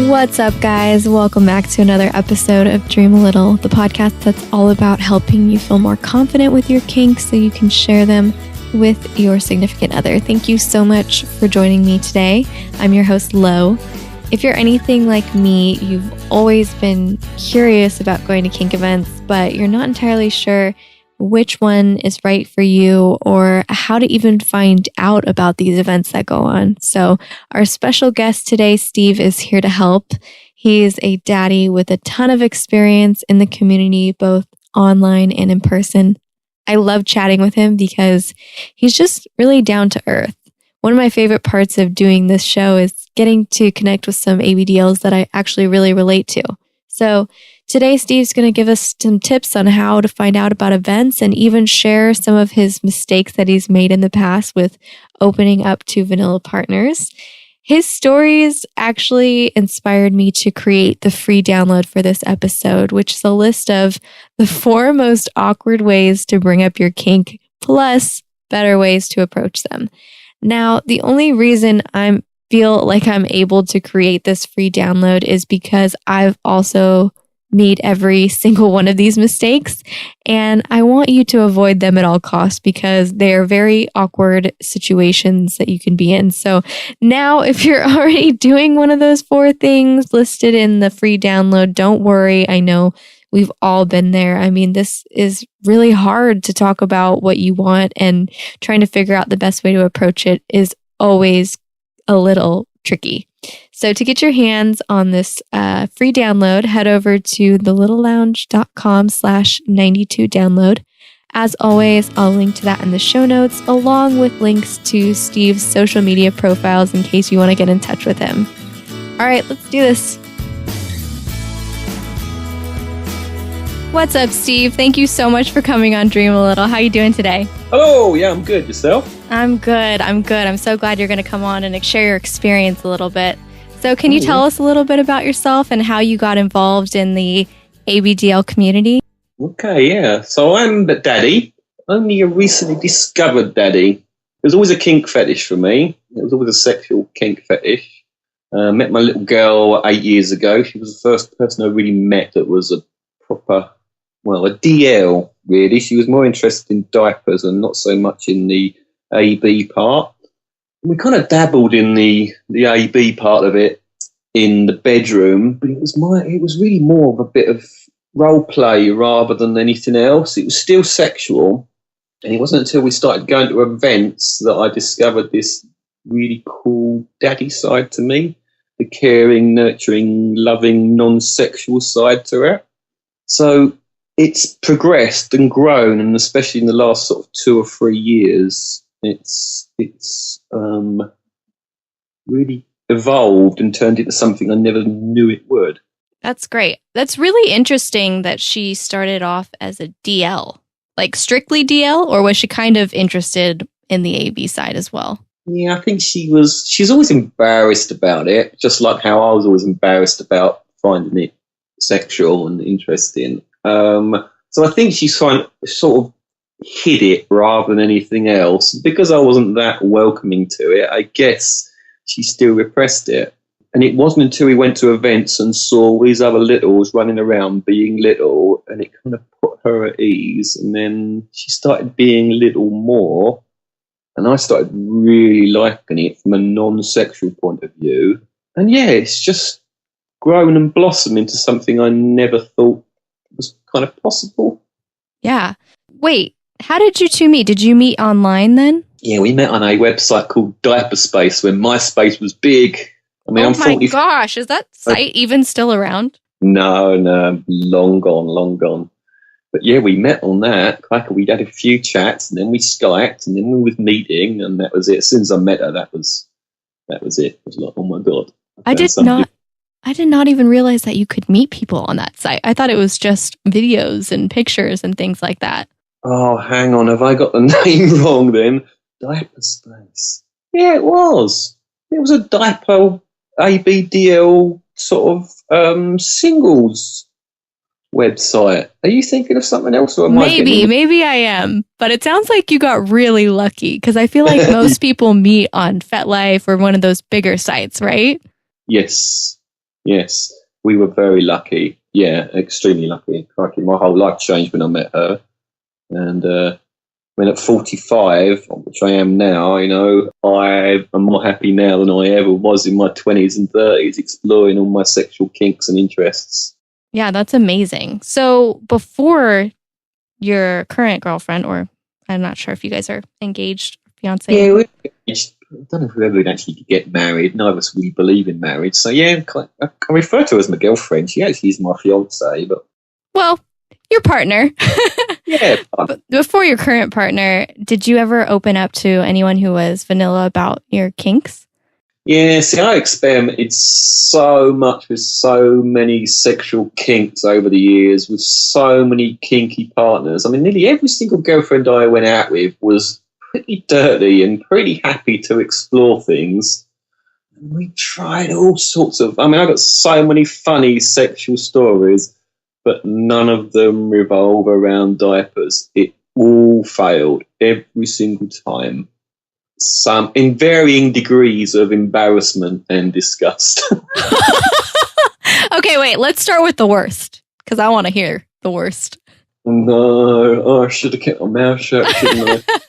What's up, guys? Welcome back to another episode of Dream a Little, the podcast that's all about helping you feel more confident with your kinks so you can share them with your significant other. Thank you so much for joining me today. I'm your host, Lo. If you're anything like me, you've always been curious about going to kink events, but you're not entirely sure which one is right for you or how to even find out about these events that go on. So our special guest today, Steve, is here to help. He's a daddy with a ton of experience in the community, both online and in person. I love chatting with him because he's just really down to earth. One of my favorite parts of doing this show is getting to connect with some ABDLs that I actually really relate to. So today, Steve's going to give us some tips on how to find out about events and even share some of his mistakes that he's made in the past with opening up to vanilla partners. His stories actually inspired me to create the free download for this episode, which is a list of the 4 most awkward ways to bring up your kink, plus better ways to approach them. Now, the only reason I feel like I'm able to create this free download is because I've also made every single one of these mistakes, and I want you to avoid them at all costs because they are very awkward situations that you can be in. So now, if you're already doing one of those 4 things listed in the free download, don't worry. I know we've all been there. I mean, this is really hard to talk about what you want, and trying to figure out the best way to approach it is always a little tricky. So to get your hands on this free download, head over to thelittlelounge.com/92download. As always, I'll link to that in the show notes, along with links to Steve's social media profiles in case you want to get in touch with him. All right, let's do this. What's up, Steve? Thank you so much for coming on Dream a Little. How are you doing today? Hello, yeah, I'm good. Yourself? I'm good. I'm so glad you're going to come on and share your experience a little bit. So can you tell us a little bit about yourself and how you got involved in the ABDL community? Okay, yeah. So I'm the daddy. Only a recently discovered daddy. There's always a kink fetish for me. It was always a sexual kink fetish. Met my little girl 8 years ago. She was the first person I really met that was a proper, a DL, really. She was more interested in diapers and not so much in the AB part. We kind of dabbled in the AB part of it in the bedroom, but it was really more of a bit of role play rather than anything else. It was still sexual, and it wasn't until we started going to events that I discovered this really cool daddy side to me, the caring, nurturing, loving, non-sexual side to it. So it's progressed and grown, and especially in the last sort of 2 or 3 years, it's really evolved and turned into something I never knew it would. That's great. That's really interesting that she started off as a DL, like strictly DL, or was she kind of interested in the AB side as well? Yeah, I think she's always embarrassed about it, just like how I was always embarrassed about finding it sexual and interesting. So I think she sort of hid it rather than anything else. Because I wasn't that welcoming to it, I guess she still repressed it. And it wasn't until we went to events and saw all these other littles running around being little, and it kind of put her at ease. And then she started being little more, and I started really liking it from a non-sexual point of view. And yeah, it's just grown and blossomed into something I never thought was kind of possible. Yeah. Wait, how did you two meet? Did you meet online then? Yeah, we met on a website called Diaper Space when MySpace was big. I mean, oh my gosh, is that site even still around? No, long gone. But yeah, we met on that. We had a few chats, and then we Skyped, and then we was meeting, and that was it. As soon as I met her, that was it. It was like, oh my God. I did not even realize that you could meet people on that site. I thought it was just videos and pictures and things like that. Oh, hang on. Have I got the name wrong then? Diaper Space. Yeah, it was. It was a diaper ABDL sort of singles website. Are you thinking of something else? Or maybe I am. But it sounds like you got really lucky because I feel like most people meet on FetLife or one of those bigger sites, right? Yes. Yes, we were very lucky. Yeah, extremely lucky. Crikey, my whole life changed when I met her. And when at 45, which I am now, I am more happy now than I ever was in my 20s and 30s, exploring all my sexual kinks and interests. Yeah, that's amazing. So before your current girlfriend, or I'm not sure if you guys are engaged, fiance. Yeah, we're engaged. I don't know if we ever would actually get married. None of us really believe in marriage. So yeah, I refer to her as my girlfriend. She actually is my fiance, but... Well, your partner. Yeah. But before your current partner, did you ever open up to anyone who was vanilla about your kinks? Yeah, see, I experimented so much with so many sexual kinks over the years, with so many kinky partners. I mean, nearly every single girlfriend I went out with was pretty dirty and pretty happy to explore things. We tried all sorts of... I mean, I got so many funny sexual stories, but none of them revolve around diapers. It all failed every single time. Some in varying degrees of embarrassment and disgust. Okay, wait, let's start with the worst, because I want to hear the worst. No, I should have kept my mouth shut, shouldn't I?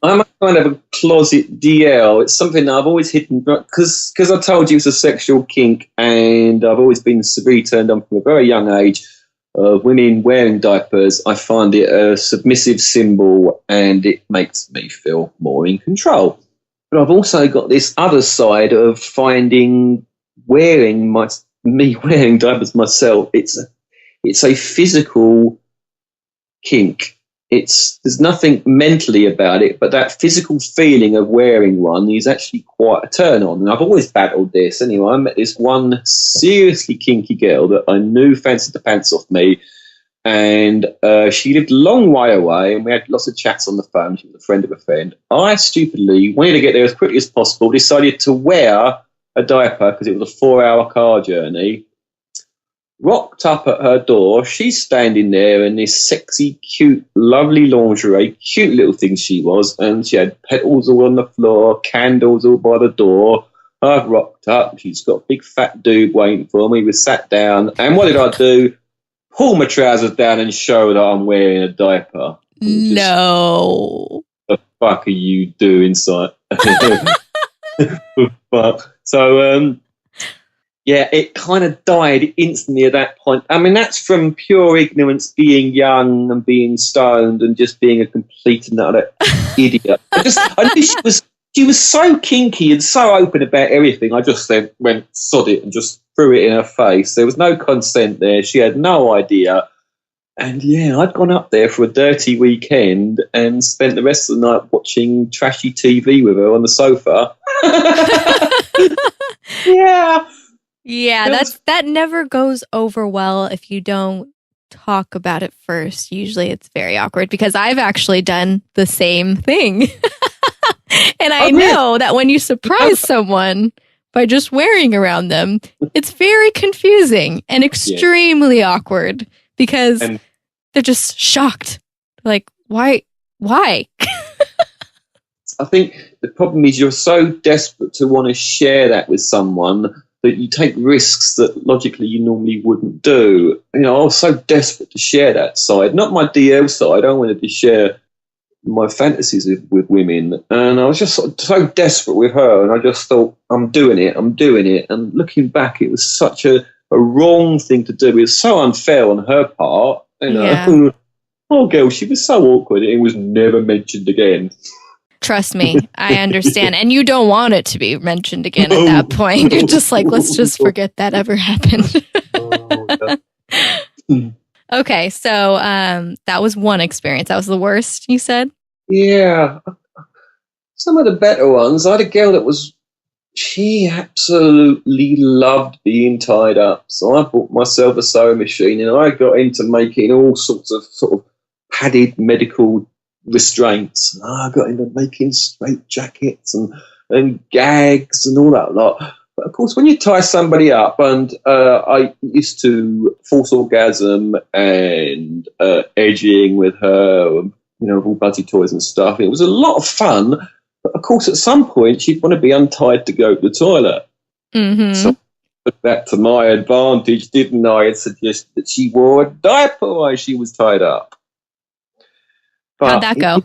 I'm a kind of a closet DL. It's something that I've always hidden, because I told you it's a sexual kink, and I've always been severely turned on from a very young age. Women wearing diapers, I find it a submissive symbol, and it makes me feel more in control. But I've also got this other side of finding me wearing diapers myself. It's a physical kink. There's nothing mentally about it, but that physical feeling of wearing one is actually quite a turn on. And I've always battled this. Anyway, I met this one seriously kinky girl that I knew fancied the pants off me. And she lived a long way away, and we had lots of chats on the phone. She was a friend of a friend. I stupidly wanted to get there as quickly as possible, decided to wear a diaper because it was a 4-hour car journey. Rocked up at her door. She's standing there in this sexy, cute, lovely lingerie, cute little thing she was, and she had petals all on the floor, candles all by the door. I've rocked up. She's got a big fat dude waiting for me. We sat down, and what did I do? Pull my trousers down and show that I'm wearing a diaper. No. What the fuck are you doing, son? So, yeah, it kind of died instantly at that point. I mean, that's from pure ignorance, being young and being stoned and just being a complete and utter idiot. I knew she was so kinky and so open about everything. I just then went, sod it, and just threw it in her face. There was no consent there. She had no idea. And yeah, I'd gone up there for a dirty weekend and spent the rest of the night watching trashy TV with her on the sofa. Yeah. Yeah, that never goes over well if you don't talk about it first. Usually it's very awkward, because I've actually done the same thing. And I know that when you surprise someone by just wearing around them, it's very confusing and extremely awkward, because they're just shocked. Like, why? I think the problem is you're so desperate to want to share that with someone that you take risks that logically you normally wouldn't do. I was so desperate to share that side, not my DL side. I wanted to share my fantasies with women, and I was just so desperate with her, and I just thought, I'm doing it. And looking back, it was such a wrong thing to do. It was so unfair on her part. Yeah. Poor girl, she was so awkward. It was never mentioned again. Trust me, I understand. And you don't want it to be mentioned again at that point. You're just like, let's just forget that ever happened. Okay, so that was one experience. That was the worst, you said? Yeah. Some of the better ones, I had a girl she absolutely loved being tied up. So I bought myself a sewing machine, and I got into making all sorts of sort of padded medical restraints. I got into making straight jackets and gags and all that lot. But of course, when you tie somebody up, and I used to force orgasm and edging with her, all buzzy toys and stuff. It was a lot of fun. But of course, at some point, she'd want to be untied to go to the toilet. Mm-hmm. So put that to my advantage, didn't I? And suggested that she wore a diaper while she was tied up. How'd that go?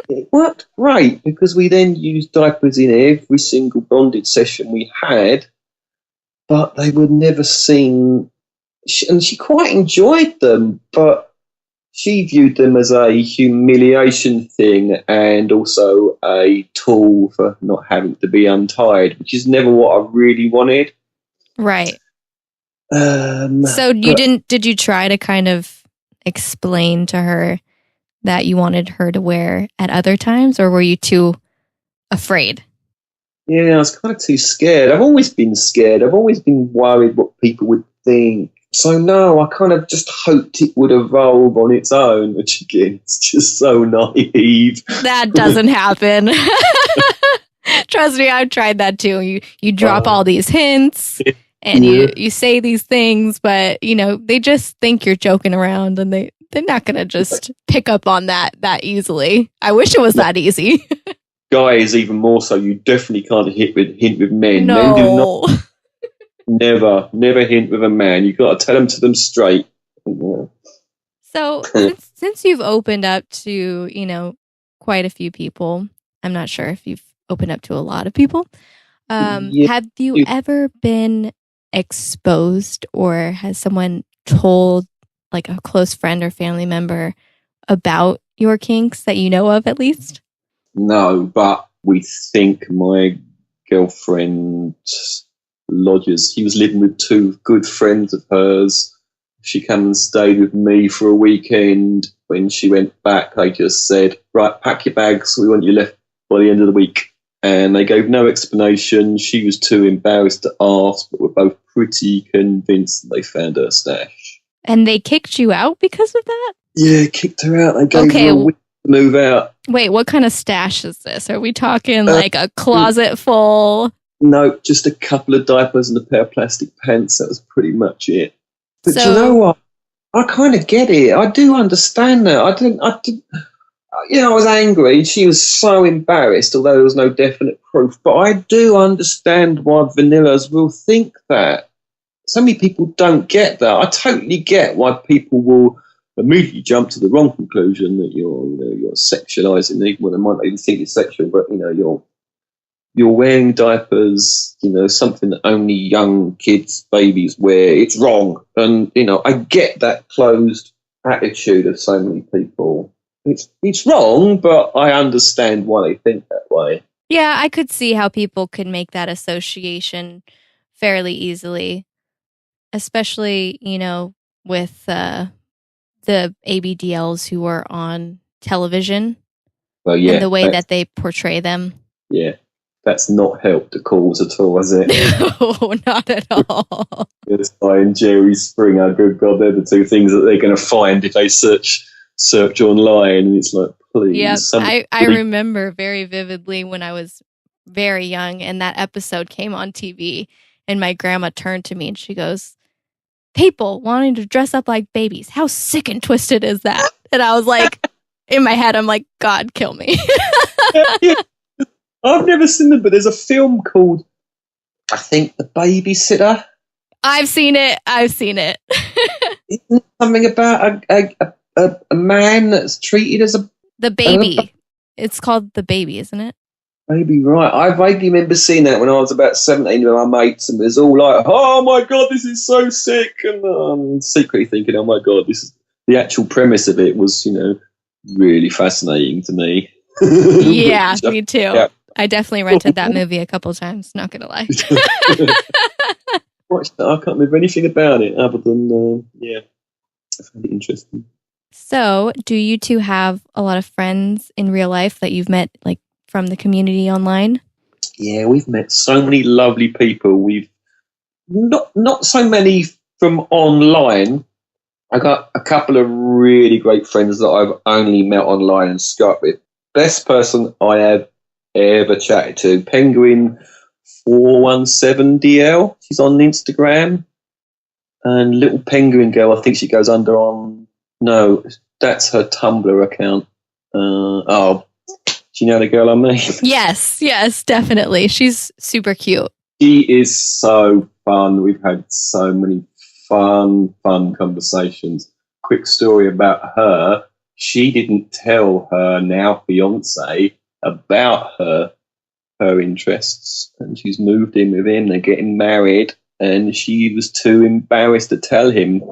It worked great because we then used diapers in every single bondage session we had, but they were never seen. And she quite enjoyed them, but she viewed them as a humiliation thing and also a tool for not having to be untied, which is never what I really wanted. Right. So did you try to kind of explain to her that you wanted her to wear at other times, or were you too afraid? Yeah, I was kind of too scared. I've always been scared. I've always been worried what people would think. So no, I kind of just hoped it would evolve on its own, which again, it's just so naive. That doesn't happen. Trust me, I've tried that too. You drop all these hints and you say these things, but they just think you're joking around, and they're not going to just pick up on that easily. I wish it was that easy. Guys, even more so, you definitely can't hint with men. No. Men do not. Never hint with a man. You've got to tell them straight. Yeah. So since you've opened up to, quite a few people, I'm not sure if you've opened up to a lot of people. Have you ever been exposed, or has someone told like a close friend or family member about your kinks that you know of, at least? No, but we think my girlfriend lodgers, he was living with two good friends of hers. She came and stayed with me for a weekend. When she went back, they just said, right, pack your bags, we want you left by the end of the week. And they gave no explanation. She was too embarrassed to ask, but we're both pretty convinced that they found her stash. And they kicked you out because of that? Yeah, kicked her out. They gave her a week to move out. Wait, what kind of stash is this? Are we talking like a closet full? No, just a couple of diapers and a pair of plastic pants. That was pretty much it. But you know what? I kind of get it. I do understand that. I was angry. She was so embarrassed, although there was no definite proof. But I do understand why vanillas will think that. So many people don't get that. I totally get why people will immediately jump to the wrong conclusion that you're sexualizing, even when they might not even think it's sexual. But you're wearing diapers, something that only young kids, babies wear. It's wrong. And, I get that closed attitude of so many people. It's wrong, but I understand why they think that way. Yeah, I could see how people could make that association fairly easily, especially, with the ABDLs who are on television and the way that they portray them. Yeah. That's not helped the cause at all, has it? No, not at all. Yes, I and Jerry Springer, good God, they're the two things that they're going to find if they search online. And it's like, please. Yeah, I remember very vividly when I was very young and that episode came on TV, and my grandma turned to me and she goes, people wanting to dress up like babies. How sick and twisted is that? And I was like, in my head, I'm like, God, kill me. Yeah. I've never seen them, but there's a film called, I think, The Babysitter. I've seen it. Isn't it something about a man that's treated as the baby? It's called The Baby, isn't it? Maybe right. I vaguely remember seeing that when I was about 17 with my mates, and it was all like, oh my God, this is so sick. And I'm secretly thinking, oh my God, this is the actual premise of it was, really fascinating to me. Yeah, me too. Yeah. I definitely rented that movie a couple times, not going to lie. I can't remember anything about it other than, I found it interesting. So, do you two have a lot of friends in real life that you've met, like, from the community online? Yeah, we've met so many lovely people. We've not so many from online. I got a couple of really great friends that I've only met online and Skype with. Best person I have ever chatted to, Penguin 417DL. She's on Instagram. And Little Penguin Girl, I think she goes under on... No, that's her Tumblr account. Do you know the girl I mean? Yes, definitely. She's super cute. She is so fun. We've had so many fun conversations. Quick story about her. She didn't tell her now fiance about her interests, and she's moved in with him. They're getting married, and she was too embarrassed to tell him.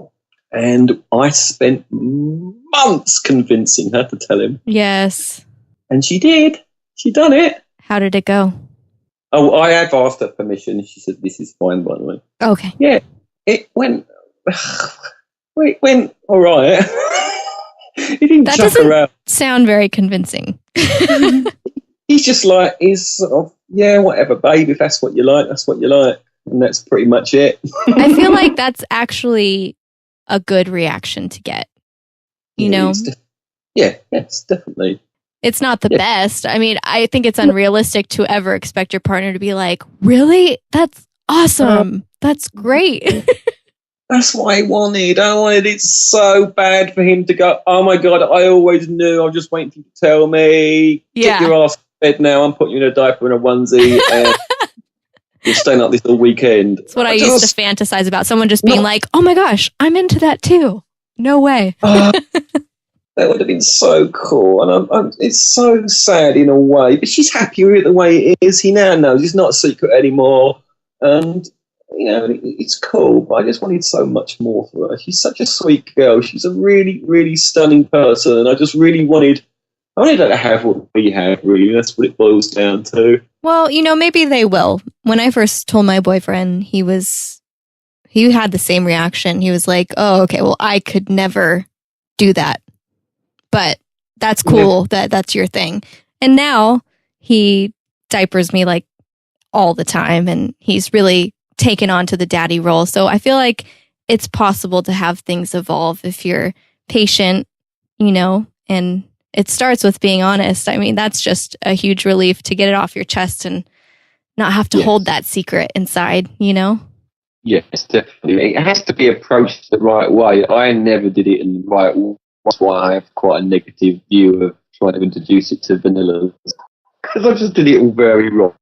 And I spent months convincing her to tell him. Yes. And she did. She done it. How did it go? Oh, I have asked her permission. She said, "This is fine, by the way." Okay. Yeah, it went. It went all right. He didn't That chuck doesn't around. sound very convincing. He's just like, he's sort of, yeah, whatever, babe. If that's what you like, that's what you like, and that's pretty much it. I feel like that's actually a good reaction to get. You know? Yes, definitely. It's not the best. I mean, I think it's unrealistic to ever expect your partner to be like, really? That's awesome. That's great. That's what I wanted. I wanted it so bad for him to go, oh my God, I always knew. I was just waiting for you to tell me. Yeah. Get your ass to bed now. I'm putting you in a diaper and a onesie. And you're staying like this all weekend. That's what I used to fantasize about. Someone just being like, oh my gosh, I'm into that too. No way. That would have been so cool. And it's so sad in a way. But she's happy with it the way it is. He now knows it's not a secret anymore. And, you know, it's cool. But I just wanted so much more for her. She's such a sweet girl. She's a really, really stunning person. And I just really wanted her to have what we have, really. That's what it boils down to. Well, you know, maybe they will. When I first told my boyfriend, he had the same reaction. He was like, oh, okay, well, I could never do that. But that's cool that that's your thing. And now he diapers me like all the time, and he's really taken on to the daddy role. So I feel like it's possible to have things evolve if you're patient, you know, and it starts with being honest. I mean, that's just a huge relief to get it off your chest and not have to hold that secret inside, you know? Yes, definitely. It has to be approached the right way. I never did it in the right way. That's why I have quite a negative view of trying to introduce it to vanilla. Because I just did it all very wrong.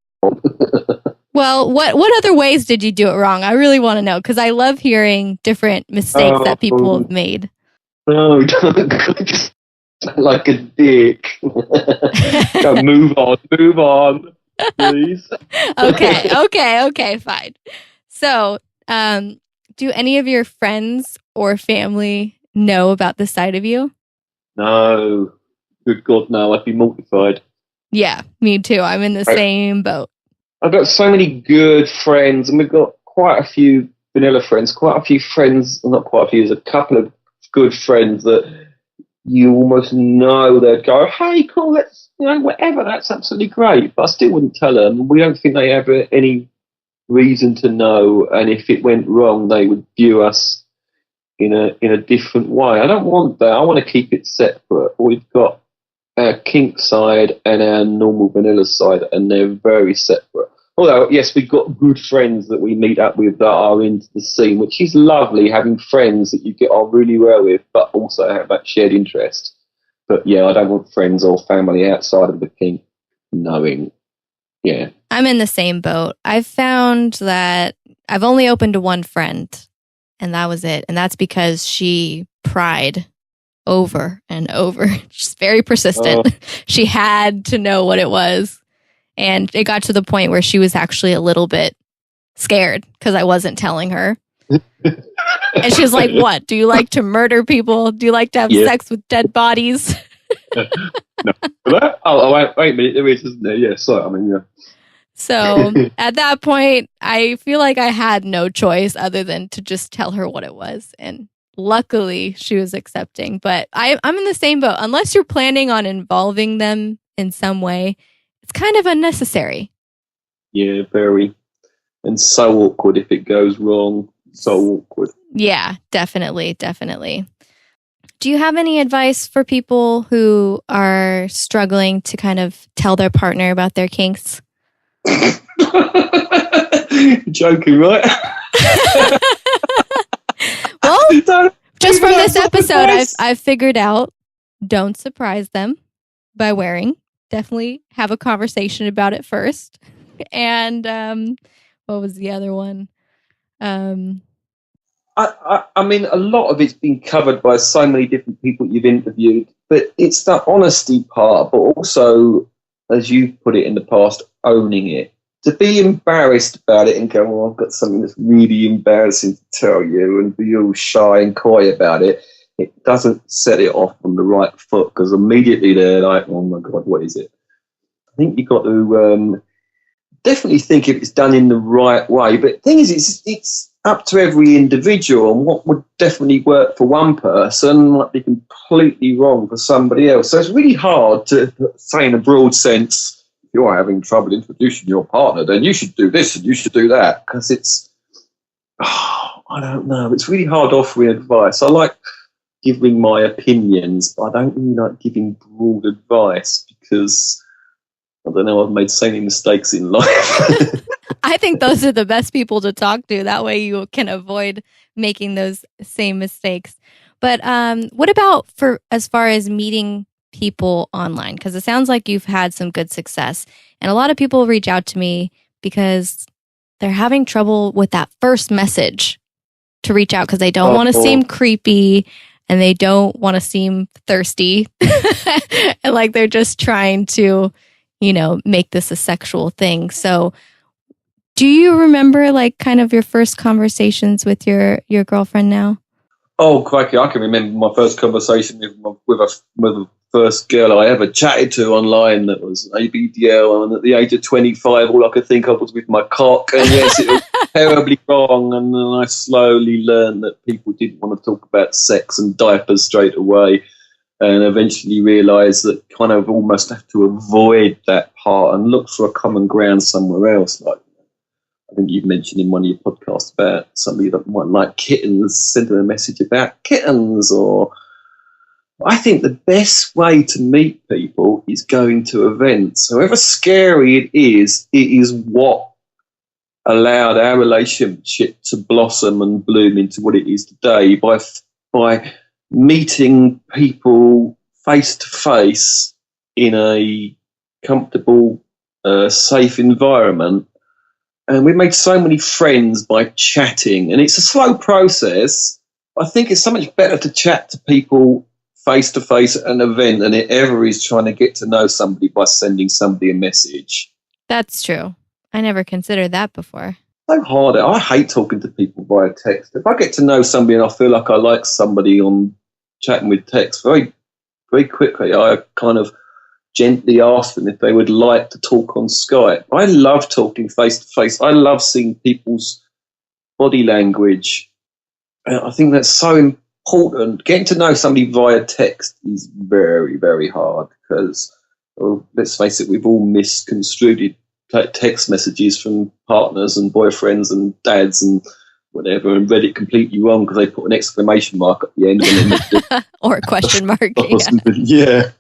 Well, what other ways did you do it wrong? I really want to know, because I love hearing different mistakes that people have made. No, don't just like a dick. Go, move on, please. Okay, fine. So, do any of your friends or family know about this side of you? No. Good God, no. I'd be mortified. Yeah, me too. I'm in the same boat. I've got so many good friends, and we've got quite a few vanilla friends, quite a few friends, not quite a few, there's a couple of good friends that you almost know they'd go, hey, cool, let's, you know, whatever, that's absolutely great. But I still wouldn't tell them. We don't think they have any reason to know, and if it went wrong, they would view us in a different way. I don't want that. I want to keep it separate. We've got our kink side and our normal vanilla side, and they're very separate. Although, yes, we've got good friends that we meet up with that are into the scene, which is lovely, having friends that you get on really well with, but also have that shared interest. But yeah, I don't want friends or family outside of the kink knowing. Yeah. I'm in the same boat. I've found that I've only opened to one friend, and that was it. And that's because she pried over and over. She's very persistent. She had to know what it was. And it got to the point where she was actually a little bit scared because I wasn't telling her. And she was like, what? Do you like to murder people? Do you like to have sex with dead bodies? No. Wait a minute. There is, isn't there? Yeah, sorry. I mean, yeah. So at that point, I feel like I had no choice other than to just tell her what it was. And luckily, she was accepting. But I'm in the same boat. Unless you're planning on involving them in some way, it's kind of unnecessary. Yeah, very. And so awkward if it goes wrong. So awkward. Yeah, definitely. Do you have any advice for people who are struggling to kind of tell their partner about their kinks? Joking, right? Well, just from this episode, I've figured out, don't surprise them by wearing. Definitely have a conversation about it first. And what was the other one? I mean, a lot of it's been covered by so many different people you've interviewed, but it's that honesty part, but also, as you put it in the past, owning it. To be embarrassed about it and go, well, I've got something that's really embarrassing to tell you, and be all shy and coy about it, it doesn't set it off on the right foot, because immediately they're like, oh my God, what is it? I think you've got to definitely think if it's done in the right way. But the thing is, it's up to every individual, and what would definitely work for one person might be completely wrong for somebody else. So it's really hard to say in a broad sense, if you're having trouble introducing your partner, then you should do this and you should do that, because it's, I don't know, it's really hard offering advice. I like giving my opinions, but I don't really like giving broad advice, because I don't know, I've made so many mistakes in life. I think those are the best people to talk to. That way you can avoid making those same mistakes. But what about for as far as meeting people online? Because it sounds like you've had some good success. And a lot of people reach out to me because they're having trouble with that first message to reach out, because they don't want to seem creepy and they don't want to seem thirsty. And like they're just trying to, you know, make this a sexual thing. So do you remember like kind of your first conversations with your girlfriend now? Oh, crikey, I can remember my first conversation with a first girl I ever chatted to online that was ABDL, and at the age of 25, all I could think of was with my cock, and yes, it was terribly wrong, and then I slowly learned that people didn't want to talk about sex and diapers straight away, and eventually realised that kind of almost have to avoid that part and look for a common ground somewhere else. Like, I think you've mentioned in one of your podcasts about somebody that might like kittens, send them a message about kittens. Or I think the best way to meet people is going to events. However scary it is what allowed our relationship to blossom and bloom into what it is today, by meeting people face to face in a comfortable, safe environment. And we made so many friends by chatting, and it's a slow process. I think it's so much better to chat to people face to face at an event than it ever is trying to get to know somebody by sending somebody a message. That's true. I never considered that before. So hard. I hate talking to people via text. If I get to know somebody and I feel like I like somebody on chatting with text, very, very quickly I kind of gently ask them if they would like to talk on Skype. I love talking face to face. I love seeing people's body language. I think that's so important. Getting to know somebody via text is very, very hard, because, well, let's face it, we've all misconstrued text messages from partners and boyfriends and dads and whatever, and read it completely wrong because they put an exclamation mark at the end. Or a question mark. Yeah.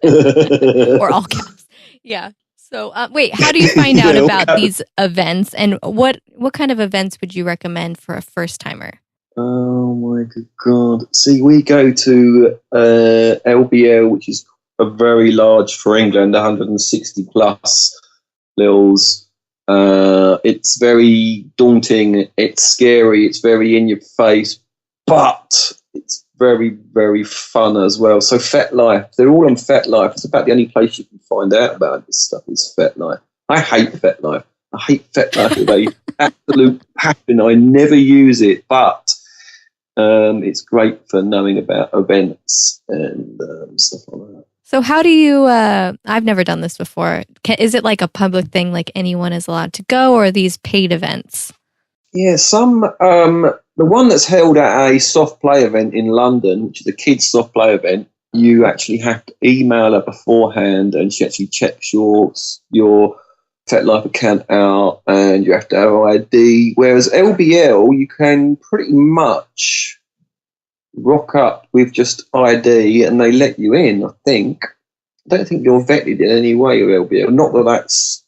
Or all caps. Yeah. So wait, how do you find out about these events, and what kind of events would you recommend for a first timer? Oh my good God. See, we go to LBL, which is a very large for England, 160 plus lils. It's very daunting, it's scary, it's very in your face, but it's very, very fun as well. So FetLife, they're all on FetLife. It's about the only place you can find out about this stuff is FetLife. I hate FetLife. I hate FetLife with a absolute passion. I never use it, but it's great for knowing about events and stuff like that. So how do you, I've never done this before. Is it like a public thing, like anyone is allowed to go, or are these paid events? Yeah, the one that's held at a soft play event in London, which is a kids soft play event, you actually have to email her beforehand, and she actually checks your FetLife account out, and you have to have ID. Whereas LBL, you can pretty much rock up with just ID and they let you in, I think. I don't think you're vetted in any way with LBL. Not that that's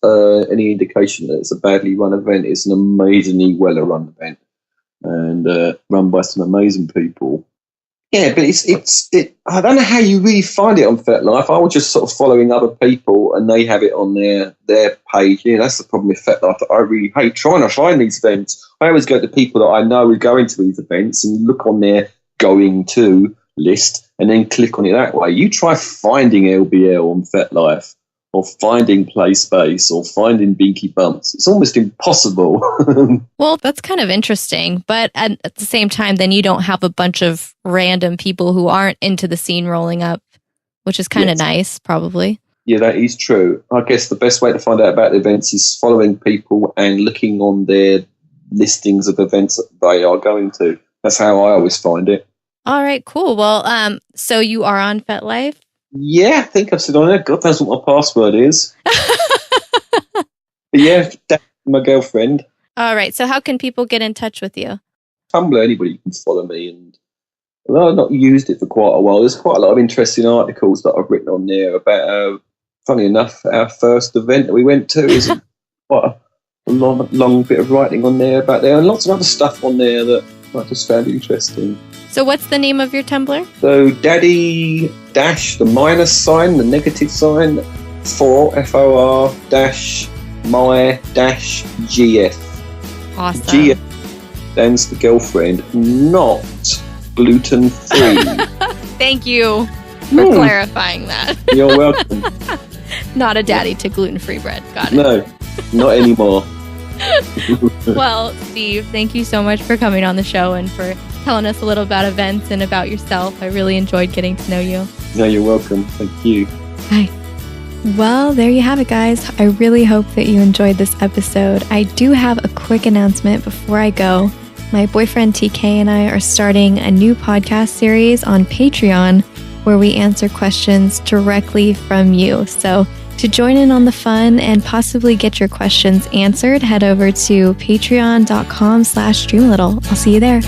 any indication that it's a badly run event. It's an amazingly well-run event and run by some amazing people. Yeah, but I don't know how you really find it on FetLife. I was just sort of following other people and they have it on their page. Yeah, that's the problem with FetLife that I really hate, trying to find these events. I always go to people that I know who go into these events and look on their going to list and then click on it that way. You try finding LBL on FetLife or finding PlaySpace or finding Binky Bumps. It's almost impossible. Well, that's kind of interesting. But at the same time, then you don't have a bunch of random people who aren't into the scene rolling up, which is kind of nice, probably. Yeah, that is true. I guess the best way to find out about the events is following people and looking on their listings of events that they are going to. That's how I always find it. All right, cool. Well, so you are on FetLife? Yeah, I think I've said on there. God knows what my password is. But yeah, that's my girlfriend. All right. So how can people get in touch with you? Tumblr, anybody can follow me. And although I've not used it for quite a while, there's quite a lot of interesting articles that I've written on there about, funny enough, our first event that we went to is quite a long bit of writing on there about there, and lots of other stuff on there that I just found interesting. So what's the name of your Tumblr? So daddy dash the minus sign, the negative sign, FOR dash my dash GF. Awesome. GF stands for girlfriend, not gluten free. Thank you for clarifying that. You're welcome. Not a daddy to gluten-free bread. Got it. No, not anymore. Well, Steve, thank you so much for coming on the show and for telling us a little about events and about yourself. I really enjoyed getting to know you. No, you're welcome. Thank you. Bye. Well, there you have it, guys. I really hope that you enjoyed this episode. I do have a quick announcement before I go. My boyfriend TK and I are starting a new podcast series on Patreon where we answer questions directly from you. So to join in on the fun and possibly get your questions answered, head over to patreon.com/dreamalittle. I'll see you there.